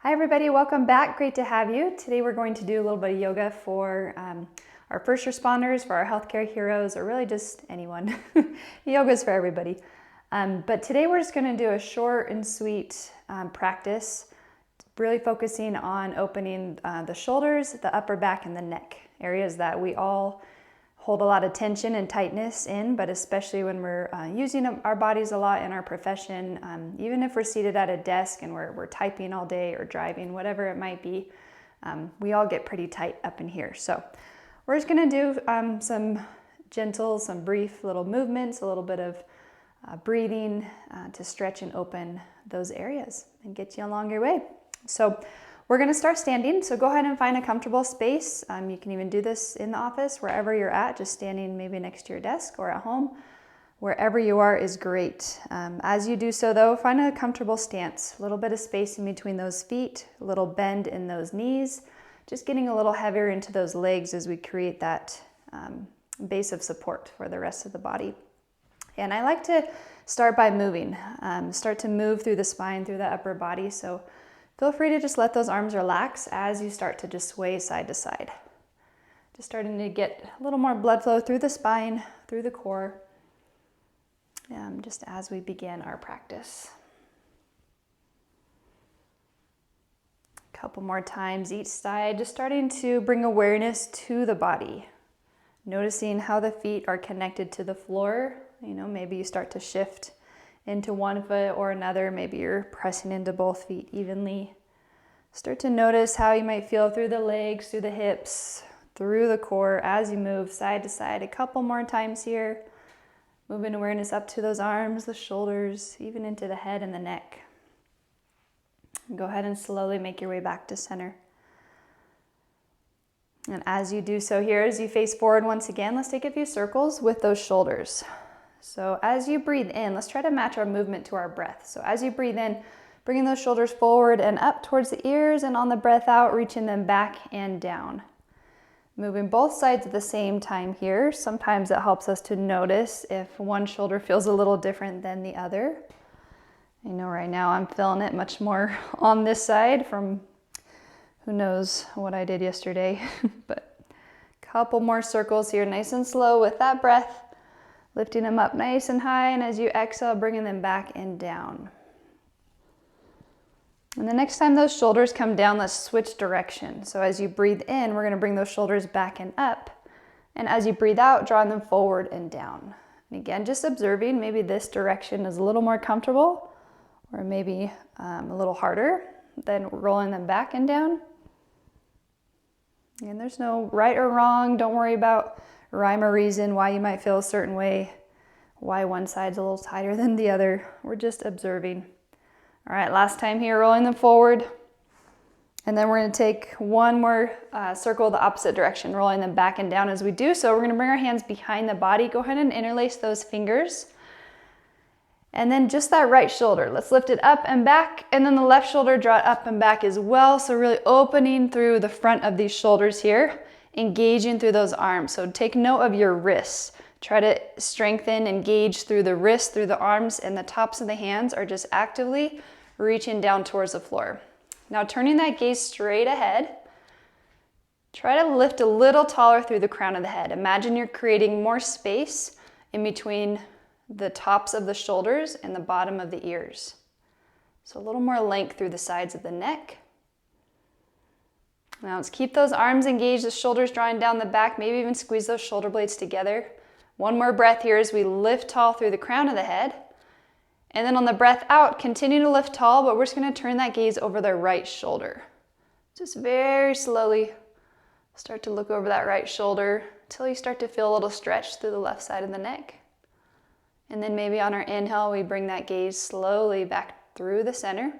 Hi everybody, welcome back. Great to have you. Today we're going to do a little bit of yoga for our first responders, for our healthcare heroes, or really just anyone. Yoga is for everybody. But today we're just going to do a short and sweet practice, really focusing on opening the shoulders, the upper back, and the neck, areas that we all hold a lot of tension and tightness in, but especially when we're using our bodies a lot in our profession, even if we're seated at a desk and we're typing all day or driving, whatever it might be, we all get pretty tight up in here. So we're just gonna do some gentle, some brief little movements, a little bit of breathing to stretch and open those areas and get you along your way. So we're going to start standing, so go ahead and find a comfortable space. You can even do this in the office, wherever you're at, just standing maybe next to your desk or at home. Wherever you are is great. As you do so though, find a comfortable stance, a little bit of space in between those feet, a little bend in those knees, just getting a little heavier into those legs as we create that base of support for the rest of the body. And I like to start by moving, start to move through the spine, through the upper body. So feel free to just let those arms relax as you start to just sway side to side. Just starting to get a little more blood flow through the spine, through the core, just as we begin our practice. A couple more times each side, just starting to bring awareness to the body. Noticing how the feet are connected to the floor. Maybe you start to shift into one foot or another. Maybe you're pressing into both feet evenly. Start to notice how you might feel through the legs, through the hips, through the core as you move side to side. A couple more times here. Moving awareness up to those arms, the shoulders, even into the head and the neck. Go ahead and slowly make your way back to center. And as you do so here, as you face forward once again, let's take a few circles with those shoulders. So as you breathe in, let's try to match our movement to our breath. So as you breathe in, bringing those shoulders forward and up towards the ears, and on the breath out, reaching them back and down. Moving both sides at the same time here. Sometimes it helps us to notice if one shoulder feels a little different than the other. I know right now I'm feeling it much more on this side from who knows what I did yesterday. But a couple more circles here, nice and slow with that breath. Lifting them up nice and high, and as you exhale, bringing them back and down. And the next time those shoulders come down, let's switch direction. So as you breathe in, we're going to bring those shoulders back and up. And as you breathe out, drawing them forward and down. And again, just observing, maybe this direction is a little more comfortable, or maybe a little harder than rolling them back and down. And there's no right or wrong. Don't worry about rhyme or reason why you might feel a certain way, why one side's a little tighter than the other. We're just observing. All right, last time here, rolling them forward. And then we're going to take one more circle the opposite direction, rolling them back and down as we do so. We're going to bring our hands behind the body. Go ahead and interlace those fingers. And then just that right shoulder, let's lift it up and back, and then the left shoulder draw it up and back as well. So really opening through the front of these shoulders here, engaging through those arms. So take note of your wrists. Try to strengthen, engage through the wrists, through the arms, and the tops of the hands are just actively reaching down towards the floor. Now turning that gaze straight ahead, try to lift a little taller through the crown of the head. Imagine you're creating more space in between the tops of the shoulders and the bottom of the ears. So a little more length through the sides of the neck. Now let's keep those arms engaged, the shoulders drawing down the back, maybe even squeeze those shoulder blades together. One more breath here as we lift tall through the crown of the head. And then on the breath out, continue to lift tall, but we're just going to turn that gaze over the right shoulder. Just very slowly start to look over that right shoulder until you start to feel a little stretch through the left side of the neck. And then maybe on our inhale, we bring that gaze slowly back through the center.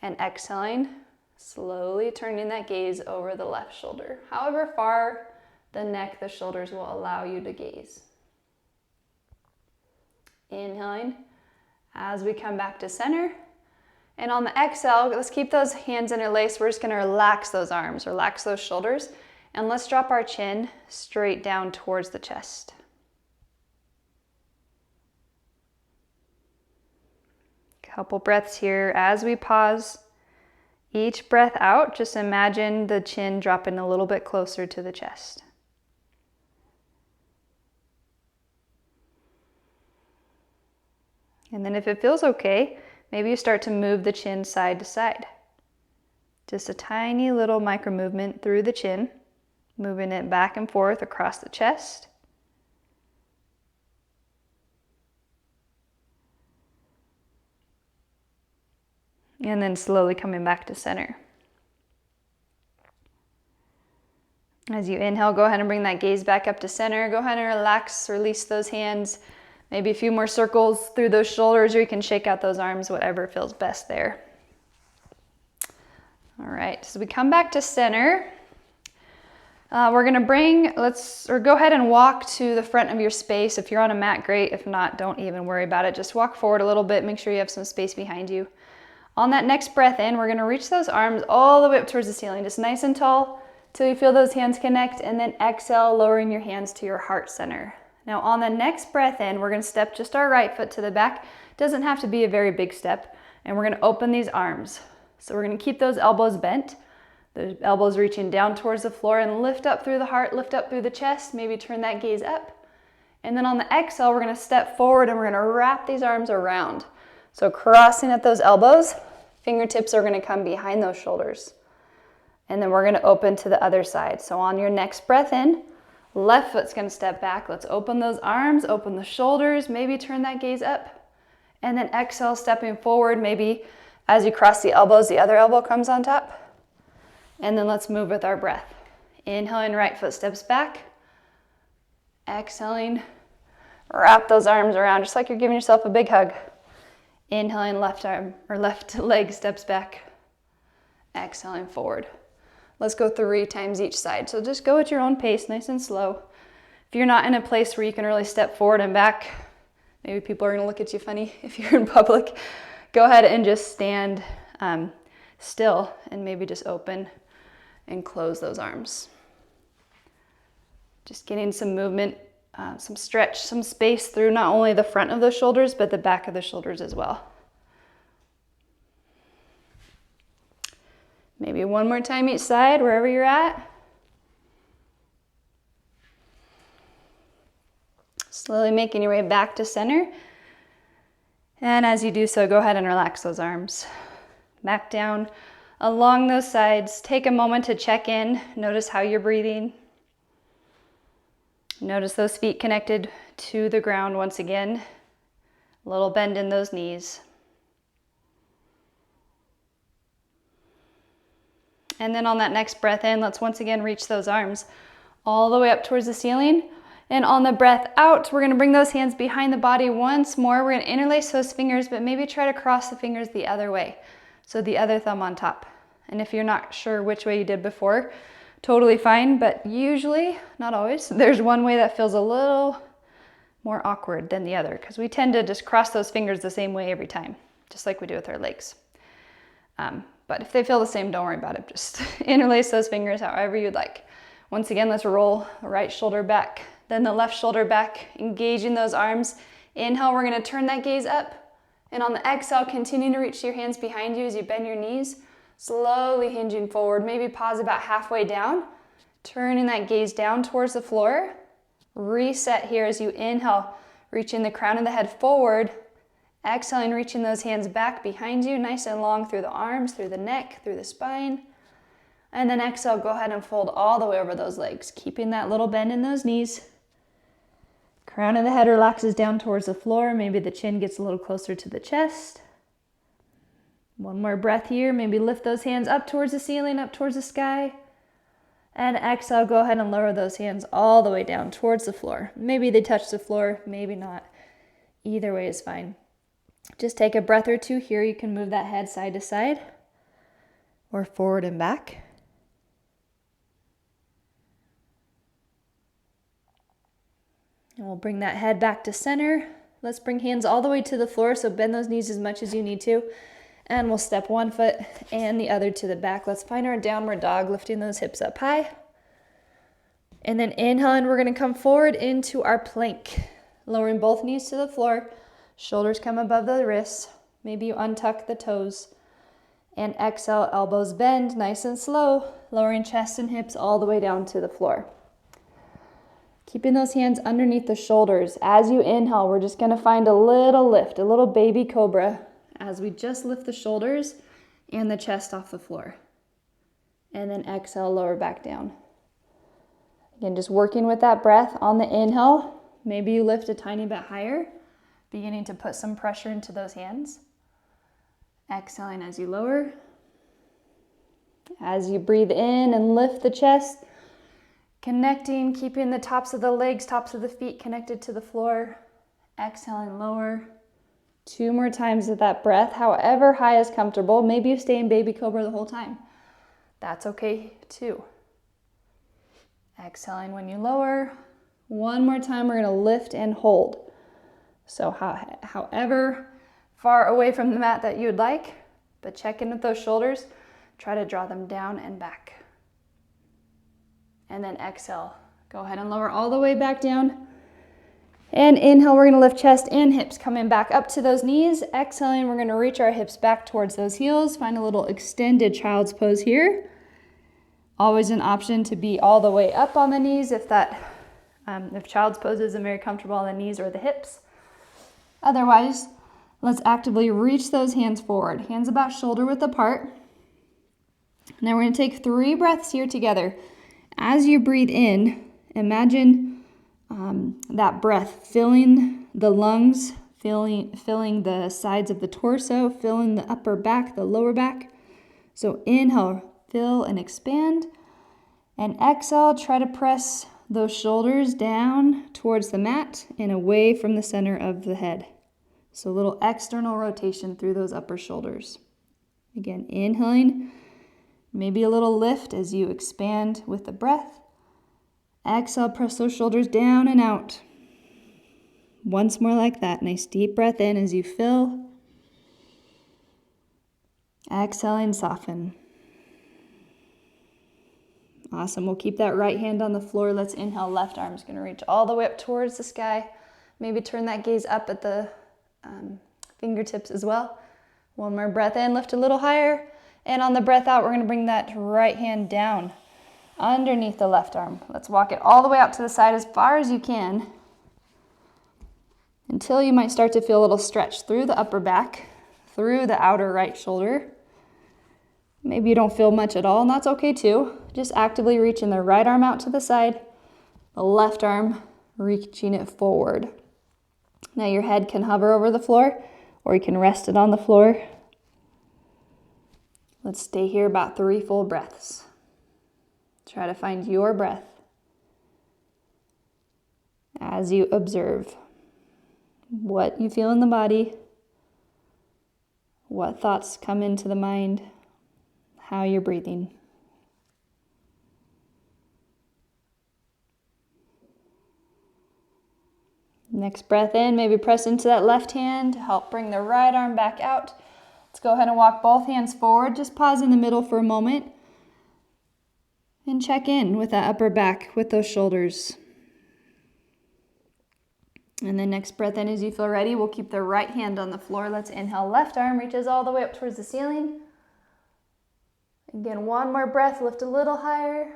And exhaling, slowly turning that gaze over the left shoulder. However far the neck, the shoulders will allow you to gaze. Inhaling as we come back to center. And on the exhale, let's keep those hands interlaced. We're just going to relax those arms, relax those shoulders, and let's drop our chin straight down towards the chest. Couple breaths here. As we pause each breath out, just imagine the chin dropping a little bit closer to the chest. And then if it feels okay, maybe you start to move the chin side to side. Just a tiny little micro movement through the chin, moving it back and forth across the chest. And then slowly coming back to center. As you inhale, go ahead and bring that gaze back up to center. Go ahead and relax, release those hands. Maybe a few more circles through those shoulders, or you can shake out those arms, whatever feels best there. All right, so we come back to center. We're gonna go ahead and walk to the front of your space. If you're on a mat, great. If not, don't even worry about it. Just walk forward a little bit, make sure you have some space behind you. On that next breath in, we're gonna reach those arms all the way up towards the ceiling, just nice and tall till you feel those hands connect, and then exhale, lowering your hands to your heart center. Now on the next breath in, we're gonna step just our right foot to the back. Doesn't have to be a very big step, and we're gonna open these arms. So we're gonna keep those elbows bent, the elbows reaching down towards the floor, and lift up through the heart, lift up through the chest, maybe turn that gaze up. And then on the exhale, we're gonna step forward and we're gonna wrap these arms around. So crossing at those elbows, fingertips are gonna come behind those shoulders. And then we're gonna open to the other side. So on your next breath in, left foot's gonna step back. Let's open those arms, open the shoulders, maybe turn that gaze up. And then exhale, stepping forward. Maybe as you cross the elbows, the other elbow comes on top. And then let's move with our breath. Inhaling, right foot steps back. Exhaling, wrap those arms around just like you're giving yourself a big hug. Inhaling, left arm or left leg steps back. Exhaling forward. Let's go 3 times each side. So just go at your own pace, nice and slow. If you're not in a place where you can really step forward and back, maybe people are gonna look at you funny if you're in public, go ahead and just stand still and maybe just open and close those arms. Just getting some movement, some stretch, some space through not only the front of the shoulders, but the back of the shoulders as well. Maybe one more time each side, wherever you're at. Slowly making your way back to center. And as you do so, go ahead and relax those arms. Back down along those sides. Take a moment to check in. Notice how you're breathing. Notice those feet connected to the ground once again. A little bend in those knees. And then on that next breath in, let's once again reach those arms all the way up towards the ceiling. And on the breath out, we're gonna bring those hands behind the body once more. We're gonna interlace those fingers, but maybe try to cross the fingers the other way. So the other thumb on top. And if you're not sure which way you did before, totally fine, but usually, not always, there's one way that feels a little more awkward than the other, because we tend to just cross those fingers the same way every time, just like we do with our legs. But if they feel the same, don't worry about it. Just interlace those fingers however you'd like. Once again, let's roll the right shoulder back, then the left shoulder back, engaging those arms. Inhale, we're gonna turn that gaze up. And on the exhale, continue to reach your hands behind you as you bend your knees, slowly hinging forward. Maybe pause about halfway down, turning that gaze down towards the floor. Reset here as you inhale, reaching the crown of the head forward. Exhaling, reaching those hands back behind you, nice and long through the arms, through the neck, through the spine. And then exhale, go ahead and fold all the way over those legs, keeping that little bend in those knees. Crown of the head relaxes down towards the floor. Maybe the chin gets a little closer to the chest. One more breath here. Maybe lift those hands up towards the ceiling, up towards the sky. And exhale, go ahead and lower those hands all the way down towards the floor. Maybe they touch the floor, maybe not. Either way is fine. Just take a breath or two here. You can move that head side to side or forward and back. And we'll bring that head back to center. Let's bring hands all the way to the floor, so bend those knees as much as you need to. And we'll step one foot and the other to the back. Let's find our downward dog, lifting those hips up high. And then inhaling, we're gonna come forward into our plank. Lowering both knees to the floor, shoulders come above the wrists. Maybe you untuck the toes. And exhale, elbows bend, nice and slow, lowering chest and hips all the way down to the floor. Keeping those hands underneath the shoulders. As you inhale, we're just gonna find a little lift, a little baby cobra, as we just lift the shoulders and the chest off the floor. And then exhale, lower back down. Again, just working with that breath on the inhale. Maybe you lift a tiny bit higher, beginning to put some pressure into those hands. Exhaling as you lower. As you breathe in and lift the chest, connecting, keeping the tops of the legs, tops of the feet connected to the floor. Exhaling, lower. 2 more times with that breath, however high is comfortable. Maybe you stay in baby cobra the whole time. That's okay too. Exhaling when you lower. 1 more time, we're gonna lift and hold. So however far away from the mat that you would like, but check in with those shoulders. Try to draw them down and back. And then exhale. Go ahead and lower all the way back down. And inhale, we're gonna lift chest and hips, coming back up to those knees. Exhaling, we're gonna reach our hips back towards those heels. Find a little extended child's pose here. Always an option to be all the way up on the knees if child's pose isn't very comfortable on the knees or the hips. Otherwise, let's actively reach those hands forward. Hands about shoulder width apart. Now we're going to take 3 breaths here together. As you breathe in, imagine that breath filling the lungs, filling the sides of the torso, filling the upper back, the lower back. So inhale, fill and expand. And exhale, try to press those shoulders down towards the mat and away from the center of the head. So a little external rotation through those upper shoulders. Again, inhaling, maybe a little lift as you expand with the breath. Exhale, press those shoulders down and out. Once more like that. Nice deep breath in as you fill. Exhaling, soften. Awesome. We'll keep that right hand on the floor. Let's inhale. Left arm's going to reach all the way up towards the sky. Maybe turn that gaze up at the fingertips as well. 1 more breath in, lift a little higher. And on the breath out, we're going to bring that right hand down underneath the left arm. Let's walk it all the way out to the side as far as you can until you might start to feel a little stretch through the upper back, through the outer right shoulder. Maybe you don't feel much at all, and that's okay too. Just actively reaching the right arm out to the side, the left arm reaching it forward. Now your head can hover over the floor, or you can rest it on the floor. Let's stay here about 3 full breaths. Try to find your breath as you observe what you feel in the body, what thoughts come into the mind, how you're breathing. Next breath in, maybe press into that left hand to help bring the right arm back out. Let's go ahead and walk both hands forward. Just pause in the middle for a moment and check in with that upper back, with those shoulders. And then next breath in, as you feel ready, we'll keep the right hand on the floor. Let's inhale, left arm reaches all the way up towards the ceiling. Again, 1 more breath, lift a little higher.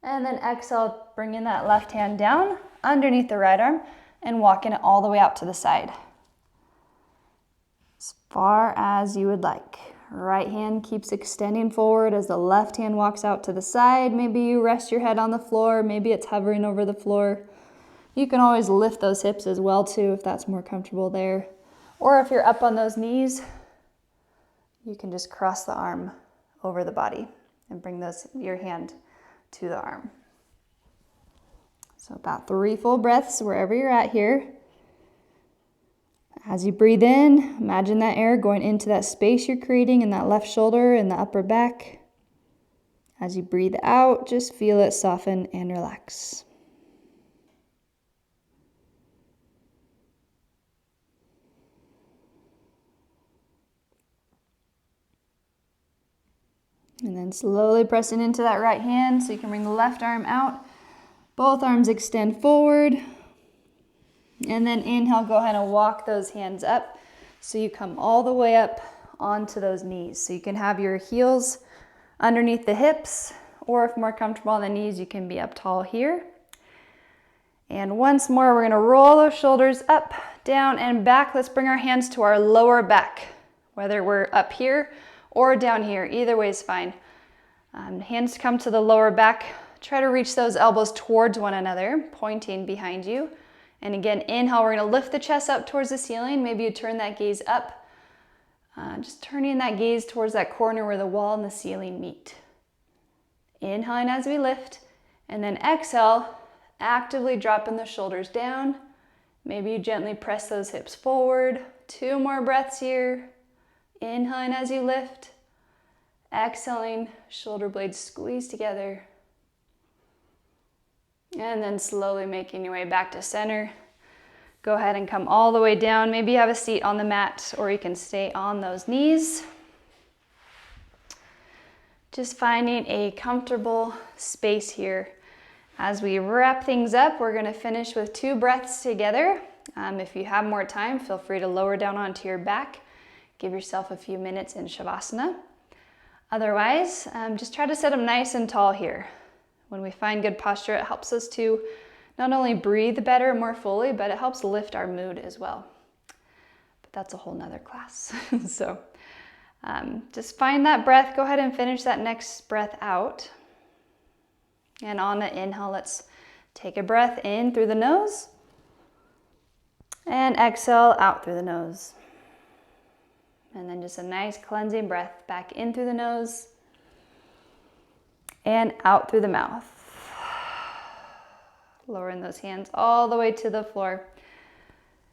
And then exhale, bringing that left hand down underneath the right arm and walking it all the way out to the side. As far as you would like. Right hand keeps extending forward as the left hand walks out to the side. Maybe you rest your head on the floor. Maybe it's hovering over the floor. You can always lift those hips as well too if that's more comfortable there. Or if you're up on those knees, you can just cross the arm over the body and bring your hand to the arm. So about 3 full breaths wherever you're at here. As you breathe in, imagine that air going into that space you're creating in that left shoulder and the upper back. As you breathe out, just feel it soften and relax. And then slowly pressing into that right hand so you can bring the left arm out. Both arms extend forward. And then inhale, go ahead and walk those hands up So you come all the way up onto those knees. So you can have your heels underneath the hips, or if more comfortable on the knees, you can be up tall here. And once more, we're gonna roll those shoulders up, down, and back. Let's bring our hands to our lower back, whether we're up here or down here. Either way is fine. Hands come to the lower back. Try to reach those elbows towards one another, pointing behind you. And again, inhale, we're gonna lift the chest up towards the ceiling. Maybe you turn that gaze up. Just turning that gaze towards that corner where the wall and the ceiling meet. Inhaling as we lift, and then exhale, actively dropping the shoulders down. Maybe you gently press those hips forward. 2 more breaths here. Inhaling as you lift. Exhaling, shoulder blades squeeze together. And then slowly making your way back to center. Go ahead and come all the way down. Maybe you have a seat on the mat, or you can stay on those knees. Just finding a comfortable space here. As we wrap things up, we're gonna finish with 2 breaths together. If you have more time, feel free to lower down onto your back. Give yourself a few minutes in Shavasana. Otherwise, just try to sit up nice and tall here. When we find good posture, it helps us to not only breathe better, more fully, but it helps lift our mood as well. But that's a whole nother class. So just find that breath. Go ahead and finish that next breath out. And on the inhale, let's take a breath in through the nose and exhale out through the nose. And then just a nice cleansing breath back in through the nose and out through the mouth. Lowering those hands all the way to the floor.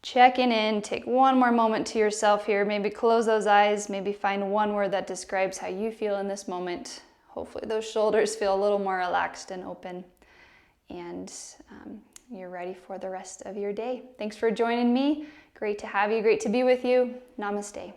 Checking in, take one more moment to yourself here. Maybe close those eyes, maybe find one word that describes how you feel in this moment. Hopefully those shoulders feel a little more relaxed and open, and you're ready for the rest of your day. Thanks for joining me. Great to have you, great to be with you. Namaste.